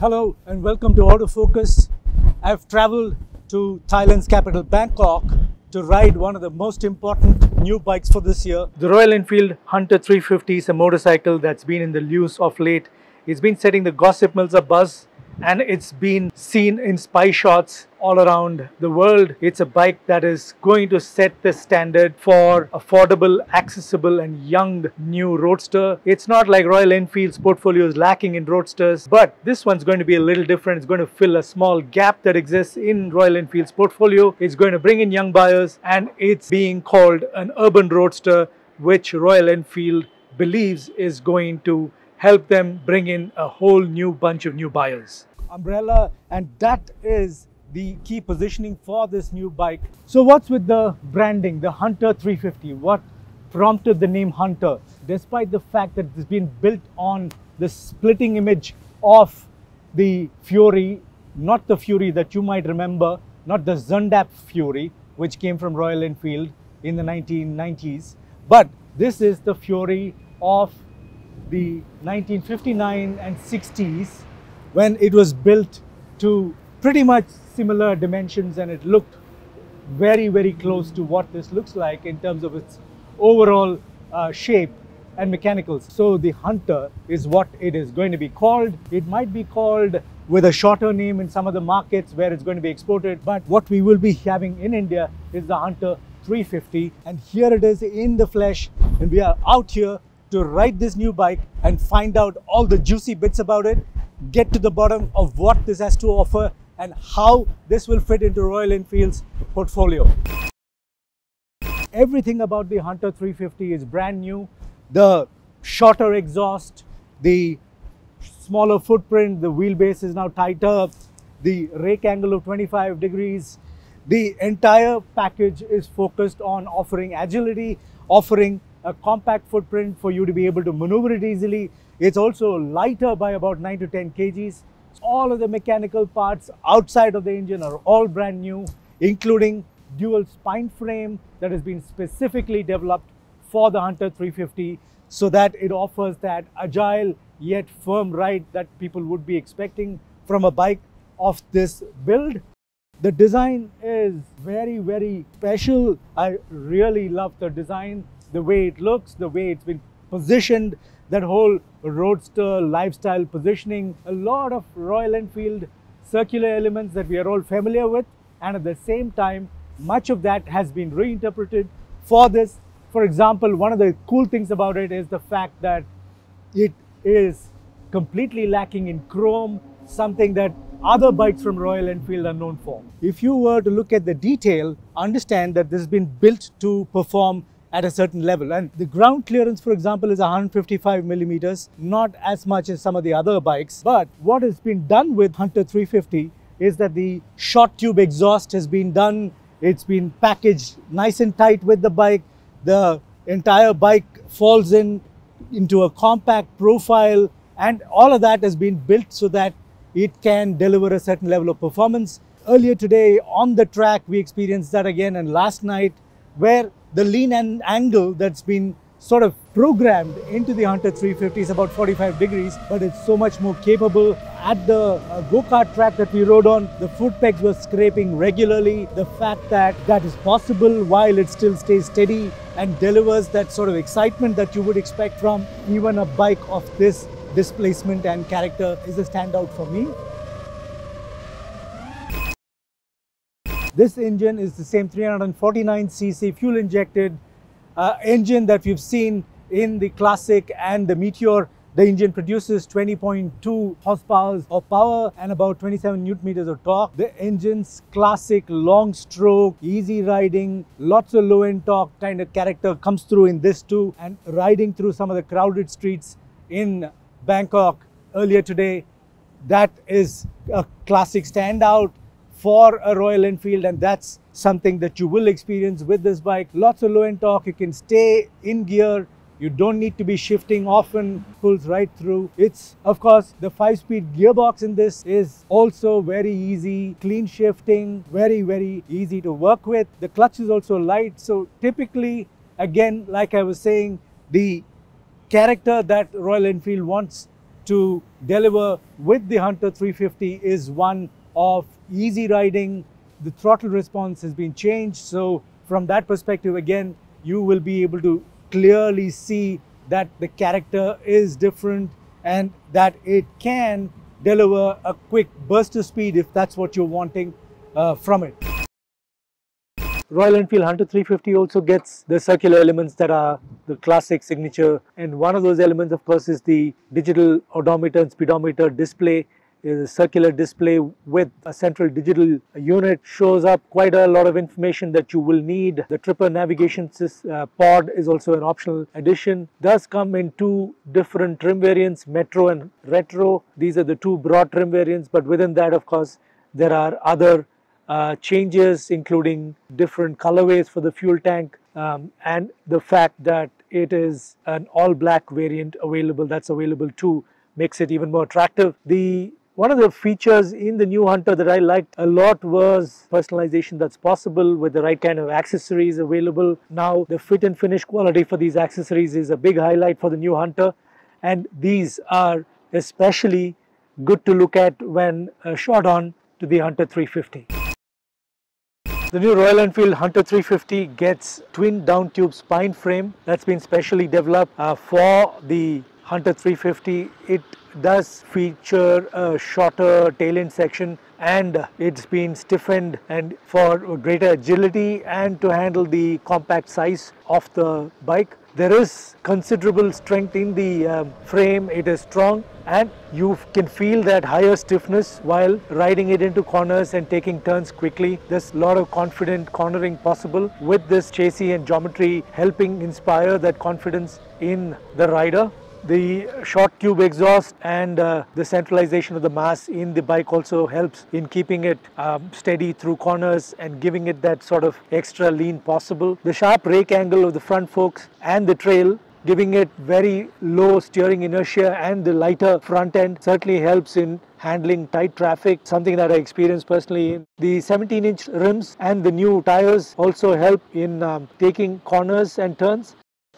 Hello and welcome to Autofocus. I've traveled to Thailand's capital Bangkok to ride one of the most important new bikes for this year. The Royal Enfield Hunter 350 is a motorcycle that's been in the news of late. It's been setting the gossip mills abuzz and it's been seen in spy shots all around the world. It's a bike that is going to set the standard for affordable, accessible and young new roadster. It's not like Royal Enfield's portfolio is lacking in roadsters, but this one's going to be a little different. It's going to fill a small gap that exists in Royal Enfield's portfolio. It's going to bring in young buyers and it's being called an urban roadster, which Royal Enfield believes is going to help them bring in a whole new bunch of new buyers. Umbrella, and that is the key positioning for this new bike. So what's with the branding, the Hunter 350? What prompted the name Hunter? Despite the fact that it's been built on the splitting image of the Fury, not the Fury that you might remember, not the Zundap Fury, which came from Royal Enfield in the 1990s, but this is the Fury of the 1959 and 60s, when it was built to pretty much similar dimensions and it looked very, very close to what this looks like in terms of its overall shape and mechanicals. So the Hunter is what it is going to be called. It might be called with a shorter name in some of the markets where it's going to be exported, but what we will be having in India is the Hunter 350, and here it is in the flesh, and we are out here to ride this new bike and find out all the juicy bits about it, get to the bottom of what this has to offer and how this will fit into Royal Enfield's portfolio. Everything about the Hunter 350 is brand new. The shorter exhaust, the smaller footprint, the wheelbase is now tighter, the rake angle of 25 degrees. The entire package is focused on offering agility, offering a compact footprint for you to be able to maneuver it easily. It's also lighter by about 9 to 10 kgs. All of the mechanical parts outside of the engine are all brand new, including dual spine frame that has been specifically developed for the Hunter 350 so that it offers that agile yet firm ride that people would be expecting from a bike of this build. The design is very, very special. I really love the design, the way it looks, the way it's been positioned, that whole roadster lifestyle positioning, a lot of Royal Enfield circular elements that we are all familiar with, and at the same time much of that has been reinterpreted for this. For example, one of the cool things about it is the fact that it is completely lacking in chrome, something that other bikes from Royal Enfield are known for. If you were to look at the detail, understand that this has been built to perform at a certain level, and the ground clearance, for example, is 155 millimeters, not as much as some of the other bikes. But what has been done with Hunter 350 is that the short tube exhaust has been done. It's been packaged nice and tight with the bike. The entire bike falls into a compact profile, and all of that has been built so that it can deliver a certain level of performance. Earlier today on the track, we experienced that again, and last night, where the lean angle that's been sort of programmed into the Hunter 350 is about 45 degrees, but it's so much more capable. At the go-kart track that we rode on, the foot pegs were scraping regularly. The fact that that is possible while it still stays steady and delivers that sort of excitement that you would expect from even a bike of this displacement and character is a standout for me. This engine is the same 349cc fuel injected engine that we've seen in the Classic and the Meteor. The engine produces 20.2 horsepower of power and about 27 newton meters of torque. The engine's classic long stroke, easy riding, lots of low end torque kind of character comes through in this too. And riding through some of the crowded streets in Bangkok earlier today, that is a classic standout for a Royal Enfield, and that's something that you will experience with this bike. Lots of low end torque, you can stay in gear, you don't need to be shifting often, pulls right through. It's, of course, the 5-speed gearbox in this is also very easy, clean shifting, very, very easy to work with. The clutch is also light, so typically, again, like I was saying, the character that Royal Enfield wants to deliver with the Hunter 350 is one of easy riding. The throttle response has been changed. So from that perspective, again, you will be able to clearly see that the character is different and that it can deliver a quick burst of speed if that's what you're wanting from it. Royal Enfield Hunter 350 also gets the circular elements that are the classic signature, and one of those elements of course is the digital odometer and speedometer display. Is a circular display with a central digital unit, shows up quite a lot of information that you will need. The tripper navigation pod is also an optional addition. Does come in two different trim variants, Metro and Retro. These are the two broad trim variants, but within that of course there are other changes, including different colorways for the fuel tank, and the fact that it is an all black variant available, that's available too, makes it even more attractive. One of the features in the new Hunter that I liked a lot was personalization that's possible with the right kind of accessories available. Now the fit and finish quality for these accessories is a big highlight for the new Hunter, and these are especially good to look at when shot on to the Hunter 350. The new Royal Enfield Hunter 350 gets twin down tube spine frame that's been specially developed for the Hunter 350. It does feature a shorter tail end section, and it's been stiffened and for greater agility and to handle the compact size of the bike. There is considerable strength in the frame. It is strong and you can feel that higher stiffness while riding it into corners and taking turns quickly. There's a lot of confident cornering possible with this chassis and geometry helping inspire that confidence in the rider. The short tube exhaust and the centralization of the mass in the bike also helps in keeping it steady through corners and giving it that sort of extra lean possible. The sharp rake angle of the front forks and the trail, giving it very low steering inertia, and the lighter front end certainly helps in handling tight traffic, something that I experienced personally. The 17-inch rims and the new tires also help in taking corners and turns.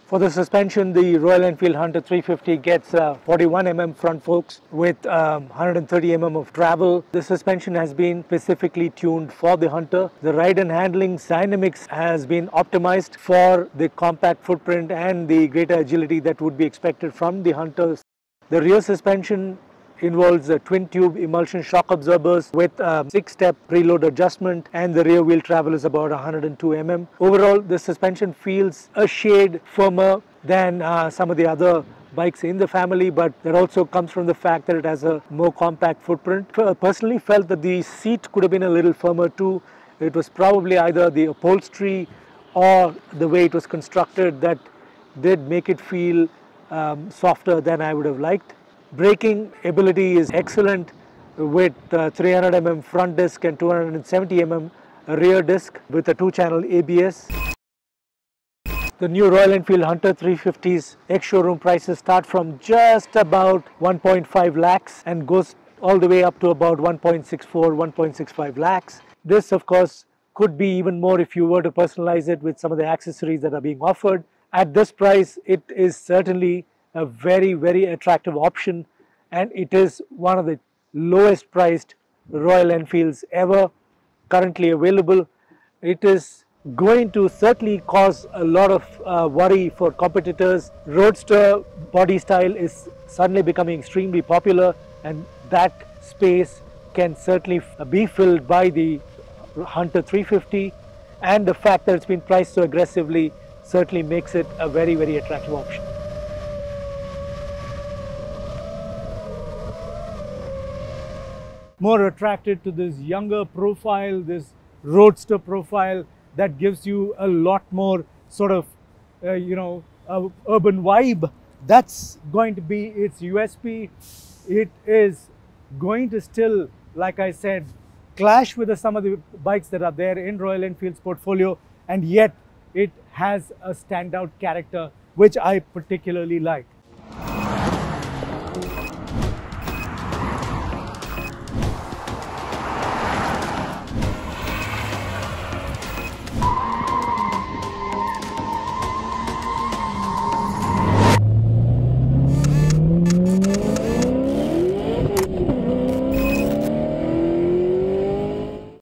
For the suspension, the Royal Enfield Hunter 350 gets 41mm front forks with 130mm of travel. The suspension has been specifically tuned for the Hunter. The ride and handling dynamics has been optimized for the compact footprint and the greater agility that would be expected from the Hunters. The rear suspension involves twin tube emulsion shock absorbers with 6-step preload adjustment, and the rear wheel travel is about 102mm. Overall, the suspension feels a shade firmer than some of the other bikes in the family, but that also comes from the fact that it has a more compact footprint. I personally felt that the seat could have been a little firmer too. It was probably either the upholstery or the way it was constructed that did make it feel softer than I would have liked. Braking ability is excellent with 300mm front disc and 270mm rear disc with a 2-channel ABS. The new Royal Enfield Hunter 350's ex-showroom prices start from just about 1.5 lakhs and goes all the way up to about 1.64, 1.65 lakhs. This of course could be even more if you were to personalize it with some of the accessories that are being offered. At this price, it is certainly a very, very attractive option, and it is one of the lowest priced Royal Enfields ever currently available. It is going to certainly cause a lot of worry for competitors. Roadster body style is suddenly becoming extremely popular, and that space can certainly be filled by the Hunter 350, and the fact that it's been priced so aggressively certainly makes it a very, very attractive option. More attracted to this younger profile, this roadster profile that gives you a lot more sort of, urban vibe. That's going to be its USP. It is going to still, like I said, clash with some of the bikes that are there in Royal Enfield's portfolio, and yet it has a standout character, which I particularly like.